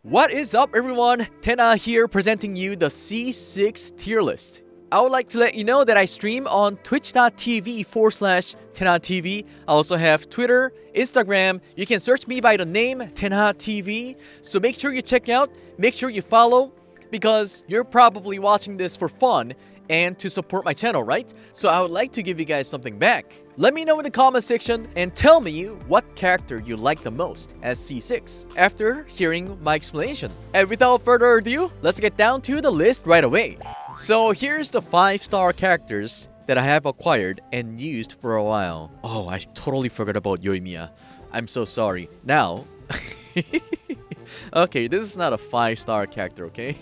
What is up, everyone? Tenha here, presenting you the C6 tier list. I would like to let you know that I stream on twitch.tv/TenhaTV. I also have Twitter, Instagram. You can search me by the name Tenha TV. So make sure you check out, make sure you follow, because you're probably watching this for fun and to support my channel, right? So I would like to give you guys something back. Let me know in the comment section and tell me what character you like the most as C6 after hearing my explanation. And without further ado, let's get down to the list right away. So here's the 5-star characters that I have acquired and used for a while. Oh, I totally forgot about Yoimiya. I'm so sorry. Now, okay, this is not a 5-star character, okay?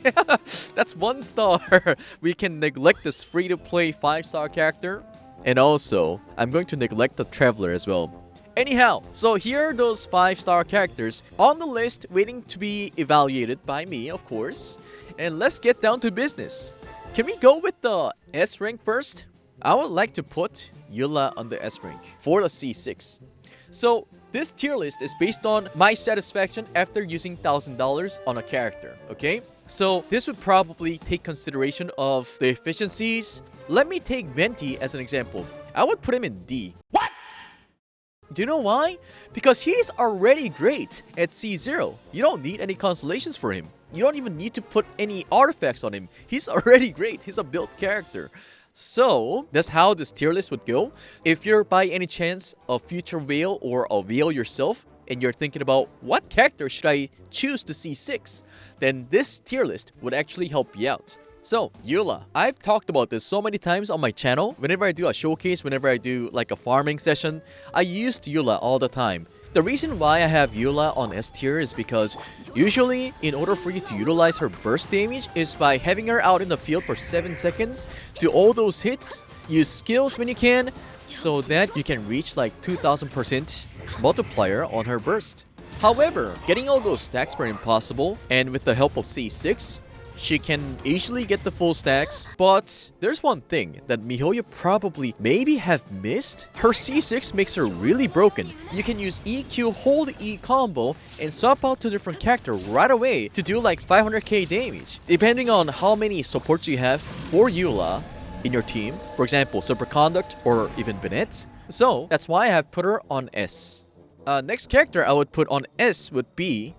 That's 1 star. We can neglect this free-to-play 5-star character. And also, I'm going to neglect the Traveler as well. Anyhow, so here are those 5-star characters on the list waiting to be evaluated by me, of course. And let's get down to business. Can we go with the S rank first? I would like to put Eula on the S rank for the C6. So this tier list is based on my satisfaction after using $1,000 on a character, okay? So this would probably take consideration of the efficiencies. Let me take Venti as an example. I would put him in D. What? Do you know why? Because he's already great at C0. You don't need any constellations for him. You don't even need to put any artifacts on him. He's already great. He's a built character. So that's how this tier list would go. If you're by any chance a future whale or a whale yourself, and you're thinking about what character should I choose to C6, then this tier list would actually help you out. So, Eula. I've talked about this so many times on my channel. Whenever I do a showcase, whenever I do like a farming session, I use Eula all the time. The reason why I have Eula on S tier is because usually, in order for you to utilize her burst damage is by having her out in the field for 7 seconds, do all those hits, use skills when you can, so that you can reach like 2000% multiplier on her burst. However, getting all those stacks were impossible, and with the help of C6, she can easily get the full stacks. But there's one thing that miHoYo probably maybe have missed. Her C6 makes her really broken. You can use EQ hold E combo and swap out to a different character right away to do like 500k damage, depending on how many supports you have for Eula in your team. For example, Superconduct or even Bennett. So that's why I have put her on S. Next character I would put on S would be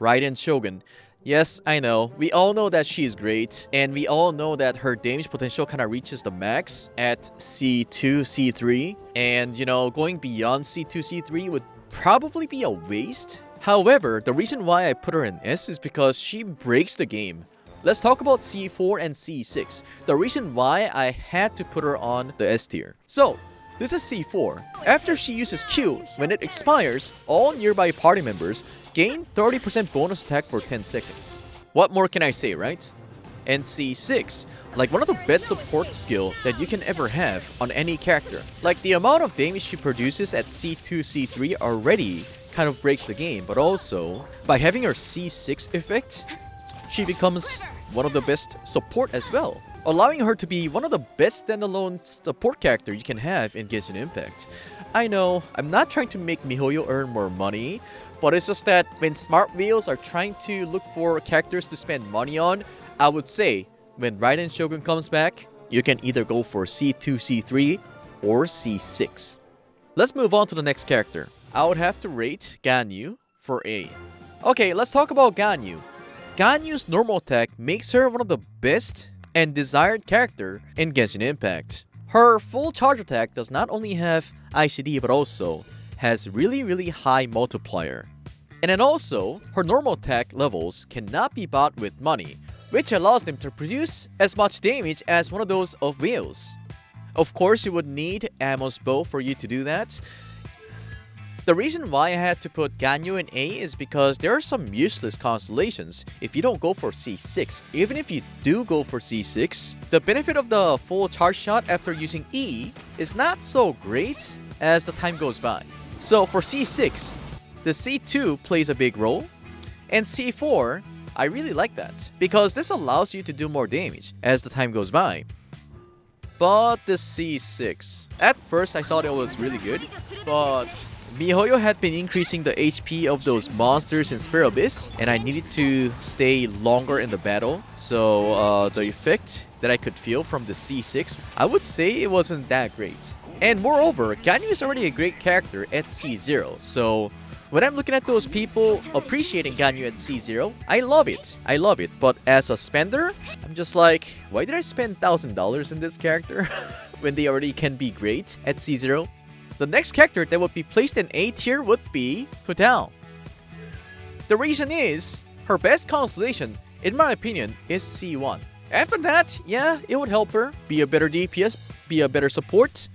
Raiden Shogun. Yes, I know. We all know that she is great, and we all know that her damage potential kind of reaches the max at C2, C3. And, you know, going beyond C2, C3 would probably be a waste. However, the reason why I put her in S is because she breaks the game. Let's talk about C4 and C6. The reason why I had to put her on the S tier. So, this is C4. After she uses Q, when it expires, all nearby party members gain 30% bonus attack for 10 seconds. What more can I say, right? And C6, like one of the best support skill that you can ever have on any character. Like the amount of damage she produces at C2, C3 already kind of breaks the game, but also by having her C6 effect, she becomes one of the best support as well, allowing her to be one of the best standalone support character you can have in Genshin Impact. I know, I'm not trying to make miHoYo earn more money, but it's just that when smart whales are trying to look for characters to spend money on, I would say when Raiden Shogun comes back, you can either go for C2, C3, or C6. Let's move on to the next character. I would have to rate Ganyu for A. Okay, let's talk about Ganyu. Ganyu's normal attack makes her one of the best and desired character in Genshin Impact. Her full charge attack does not only have ICD but also has really high multiplier. And then also, her normal attack levels cannot be bought with money, which allows them to produce as much damage as one of those of whales. Of course, you would need Ammo's bow for you to do that. The reason why I had to put Ganyu in A is because there are some useless constellations if you don't go for C6. Even if you do go for C6, the benefit of the full charge shot after using E is not so great as the time goes by. So for C6, the C2 plays a big role, and C4, I really like that, because this allows you to do more damage as the time goes by. But the C6, at first I thought it was really good, but MiHoYo had been increasing the HP of those monsters in Spirit Abyss, and I needed to stay longer in the battle. So the effect that I could feel from the C6, I would say it wasn't that great. And moreover, Ganyu is already a great character at C0, so when I'm looking at those people appreciating Ganyu at C0, I love it. I love it. But as a spender, I'm just like, why did I spend $1,000 in this character when they already can be great at C0? The next character that would be placed in A tier would be Hu Tao. The reason is, her best constellation, in my opinion, is C1. After that, yeah, it would help her be a better DPS, be a better support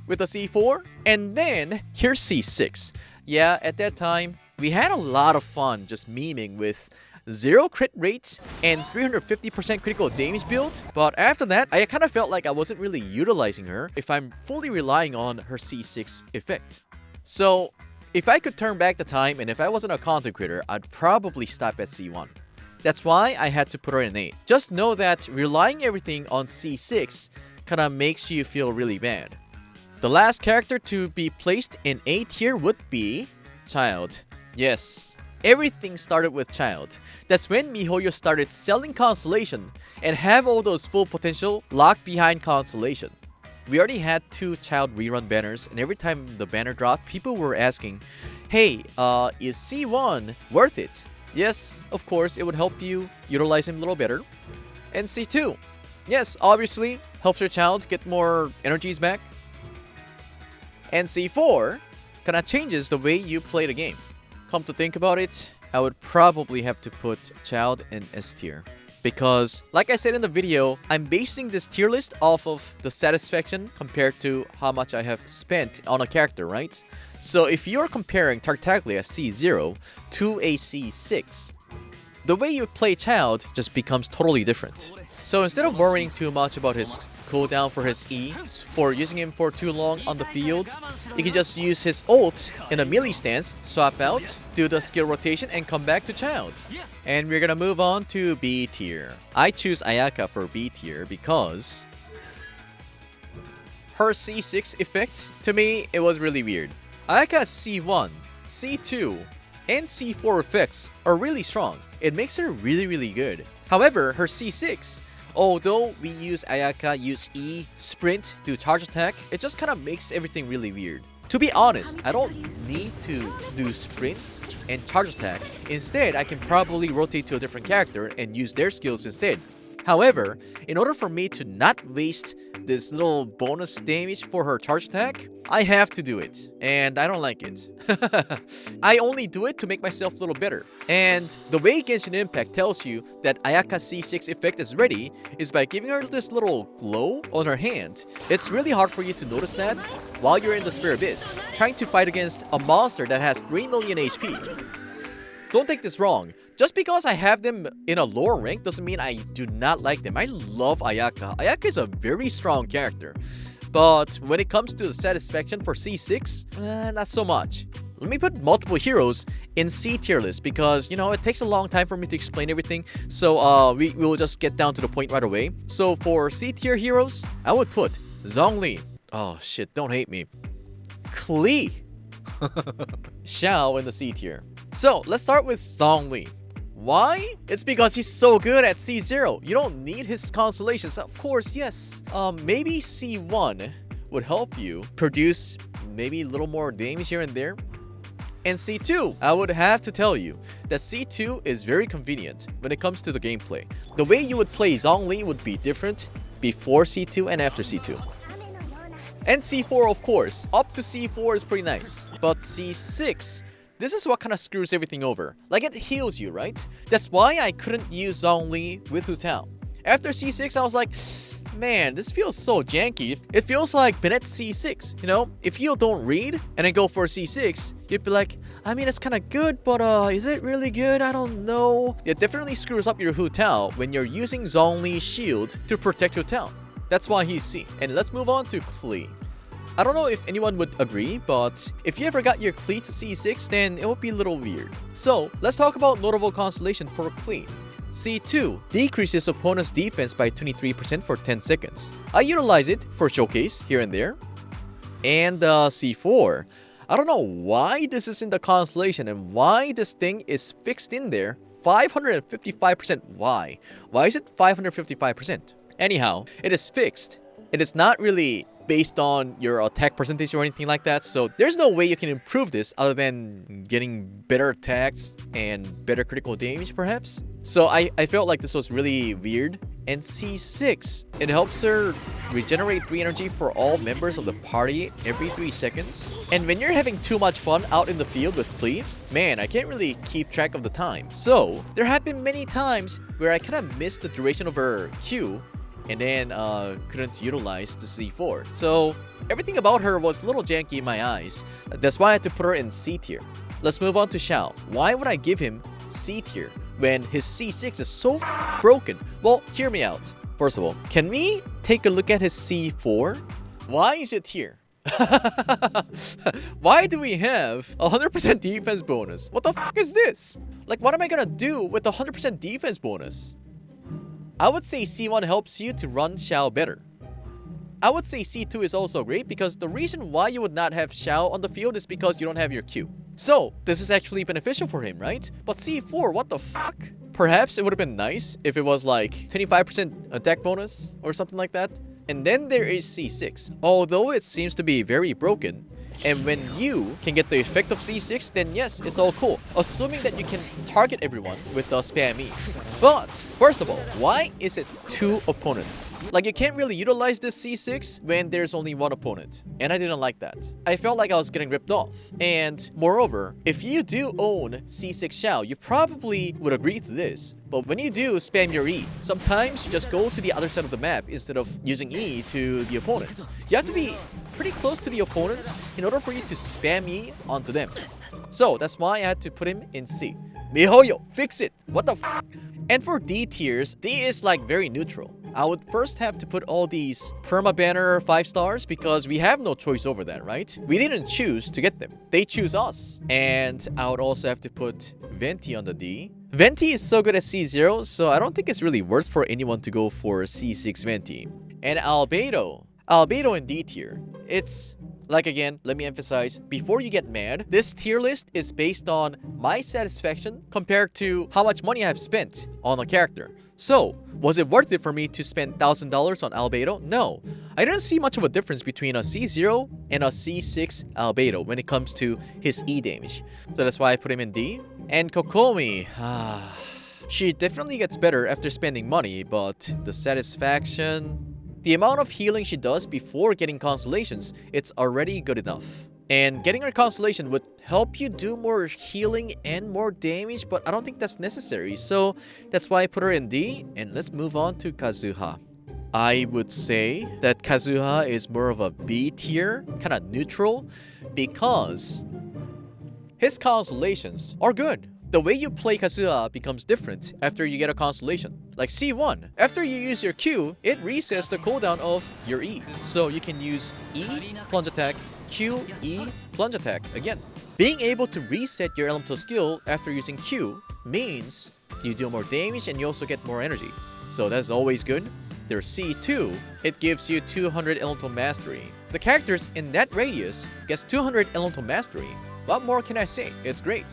with a C4, and then here's C6. Yeah, at that time, we had a lot of fun just memeing with 0 crit rate and 350% critical damage build. But after that, I kind of felt like I wasn't really utilizing her if I'm fully relying on her C6 effect. So, if I could turn back the time and if I wasn't a content creator, I'd probably stop at C1. That's why I had to put her in 8. Just know that relying everything on C6 kind of makes you feel really bad. The last character to be placed in A tier would be Childe. Yes, everything started with Childe. That's when MiHoYo started selling Constellation and have all those full potential locked behind Constellation. We already had 2 Childe rerun banners, and every time the banner dropped, people were asking, hey, is C1 worth it? Yes, of course, it would help you utilize him a little better. And C2, yes, obviously, helps your Childe get more energies back. And C4 kinda changes the way you play the game. Come to think about it, I would probably have to put Childe in S tier. Because, like I said in the video, I'm basing this tier list off of the satisfaction compared to how much I have spent on a character, right? So if you're comparing Tartaglia C0 to a C6, the way you play Childe just becomes totally different. So instead of worrying too much about his cooldown for his E, for using him for too long on the field, you can just use his ult in a melee stance, swap out, do the skill rotation, and come back to Childe. And we're gonna move on to B tier. I choose Ayaka for B tier because her C6 effect, to me, it was really weird. Ayaka's C1, C2, and C4 effects are really strong. It makes her really good. However, her C6, although we use Ayaka, use E, sprint, do charge attack, it just kind of makes everything really weird. To be honest, I don't need to do sprints and charge attack. Instead, I can probably rotate to a different character and use their skills instead. However, in order for me to not waste this little bonus damage for her charge attack, I have to do it, and I don't like it. I only do it to make myself a little better. And the way Genshin Impact tells you that Ayaka's C6 effect is ready is by giving her this little glow on her hand. It's really hard for you to notice that while you're in the Spirit Abyss, trying to fight against a monster that has 3 million HP. Don't take this wrong. Just because I have them in a lower rank doesn't mean I do not like them. I love Ayaka. Ayaka is a very strong character. But when it comes to the satisfaction for C6, not so much. Let me put multiple heroes in C tier list because, you know, it takes a long time for me to explain everything. So we will just get down to the point right away. So for C tier heroes, I would put Zhongli. Oh shit, don't hate me. Klee. Xiao in the C tier. So let's start with Zhongli. Why? It's because he's so good at C0. You don't need his constellations. Of course, yes. Maybe C1 would help you produce maybe a little more damage here and there. And C2, I would have to tell you that C2 is very convenient when it comes to the gameplay. The way you would play Zhongli would be different before C2 and after C2. And C4, of course. Up to C4 is pretty nice. But C6... this is what kind of screws everything over. Like, it heals you, right? That's why I couldn't use Zhongli with Hu Tao. After C6, I was like, man, this feels so janky. It feels like Bennett C6, you know? If you don't read and then go for C6, you'd be like, I mean, it's kind of good, but is it really good? I don't know. It definitely screws up your Hu Tao when you're using Zhongli's shield to protect Hu Tao. That's why he's C. And let's move on to Klee. I don't know if anyone would agree, but if you ever got your Klee to C6, then it would be a little weird. So, let's talk about notable constellation for Klee. C2 decreases opponent's defense by 23% for 10 seconds. I utilize it for showcase here and there. And C4, I don't know why this is in the constellation and why this thing is fixed in there. 555%. Why? Why is it 555%? Anyhow, it is fixed. It is not really based on your attack percentage or anything like that, so there's no way you can improve this other than getting better attacks and better critical damage perhaps. So I felt like this was really weird. And C6, it helps her regenerate 3 energy for all members of the party every 3 seconds. And when you're having too much fun out in the field with Klee, man, I can't really keep track of the time. So there have been many times where I kind of missed the duration of her Q and then couldn't utilize the C4. So everything about her was a little janky in my eyes. That's why I had to put her in C tier. Let's move on to Xiao. Why would I give him C tier when his C6 is so broken? Well, hear me out. First of all, can we take a look at his C4? Why is it here? Why do we have 100% defense bonus? What the f is this? Like, what am I gonna do with the 100% defense bonus? I would say C1 helps you to run Xiao better. I would say C2 is also great because the reason why you would not have Xiao on the field is because you don't have your Q. So, this is actually beneficial for him, right? But C4, what the fuck? Perhaps it would have been nice if it was like 25% attack bonus or something like that. And then there is C6. Although it seems to be very broken, and when you can get the effect of C6, then yes, it's all cool. Assuming that you can target everyone with the spam E. But, first of all, why is it 2 opponents? Like, you can't really utilize this C6 when there's only 1 opponent. And I didn't like that. I felt like I was getting ripped off. And, moreover, if you do own C6 Xiao, you probably would agree to this. But when you do spam your E, sometimes you just go to the other side of the map instead of using E to the opponents. You have to be pretty close to the opponents in order for you to spam E onto them. So that's why I had to put him in C. Mihoyo, fix it! What the f? And for D tiers, D is like very neutral. I would first have to put all these perma banner 5 stars because we have no choice over that, right? We didn't choose to get them. They choose us. And I would also have to put Venti on the D. Venti is so good at C0, so I don't think it's really worth for anyone to go for C6 Venti. And Albedo. Albedo in D tier. It's, like again, let me emphasize, before you get mad, this tier list is based on my satisfaction compared to how much money I have spent on a character. So, was it worth it for me to spend $1,000 on Albedo? No. I didn't see much of a difference between a C0 and a C6 Albedo when it comes to his E damage. So that's why I put him in D. And Kokomi, she definitely gets better after spending money, but the satisfaction, the amount of healing she does before getting constellations, it's already good enough. And getting her constellation would help you do more healing and more damage, but I don't think that's necessary. So that's why I put her in D. And let's move on to Kazuha. I would say that Kazuha is more of a B tier, kind of neutral, because his constellations are good. The way you play Kazuha becomes different after you get a constellation. Like C1, after you use your Q, it resets the cooldown of your E. So you can use E, plunge attack, Q, E, plunge attack again. Being able to reset your elemental skill after using Q means you do more damage and you also get more energy. So that's always good. There's C2, it gives you 200 elemental mastery. The characters in that radius gets 200 elemental mastery. What more can I say? It's great.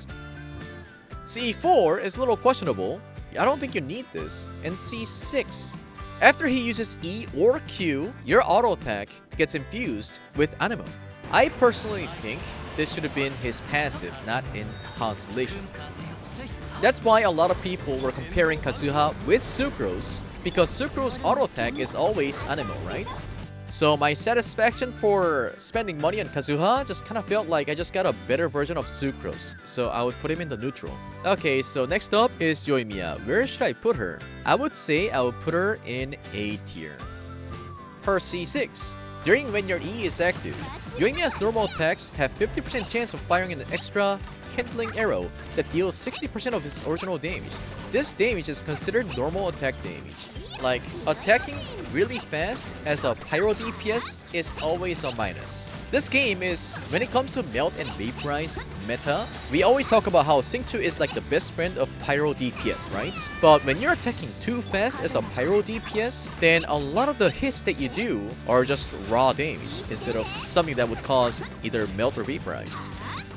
C4 is a little questionable. I don't think you need this. And C6, after he uses E or Q, your auto attack gets infused with Anemo. I personally think this should have been his passive, not in Constellation. That's why a lot of people were comparing Kazuha with Sucrose, because Sucrose auto attack is always Anemo, right? So my satisfaction for spending money on Kazuha just kind of felt like I just got a better version of Sucrose. So I would put him in the neutral. Okay, so next up is Yoimiya. Where should I put her? I would say I would put her in A tier. Her C6. During when your E is active, Yoimiya's normal attacks have 50% chance of firing an extra kindling arrow that deals 60% of his original damage. This damage is considered normal attack damage. Like, attacking really fast as a pyro DPS is always a minus. This game is, when it comes to melt and vaporize, meta, we always talk about how Sync 2 is like the best friend of Pyro DPS, right? But when you're attacking too fast as a Pyro DPS, then a lot of the hits that you do are just raw damage instead of something that would cause either melt or vaporize.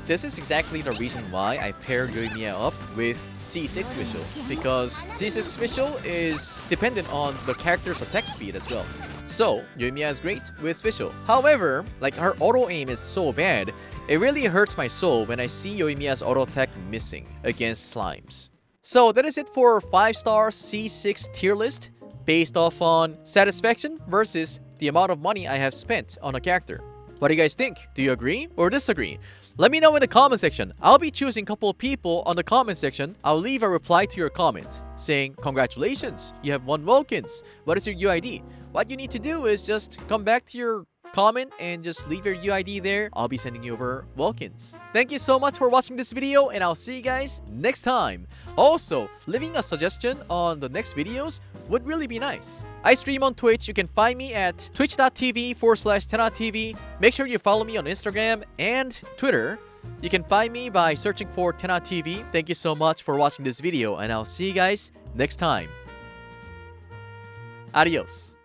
This is exactly the reason why I paired Yoimiya up with C6 Visual, because C6 Visual is dependent on the character's attack speed as well. So, Yoimiya is great with Visual. However, like her auto aim is so bad, it really hurts my soul when I see Yoimiya's auto attack missing against slimes. So that is it for 5-star C6 tier list based off on satisfaction versus the amount of money I have spent on a character. What do you guys think? Do you agree or disagree? Let me know in the comment section. I'll be choosing a couple of people on the comment section. I'll leave a reply to your comment saying, congratulations, you have won Wilkins. What is your UID? What you need to do is just come back to your comment and just leave your UID there. I'll be sending you over Wilkins. Thank you so much for watching this video, and I'll see you guys next time. Also, leaving a suggestion on the next videos would really be nice. I stream on Twitch. You can find me at twitch.tv/TenhaTV. Make sure you follow me on Instagram and Twitter. You can find me by searching for Tenha TV. Thank you so much for watching this video, and I'll see you guys next time. Adios.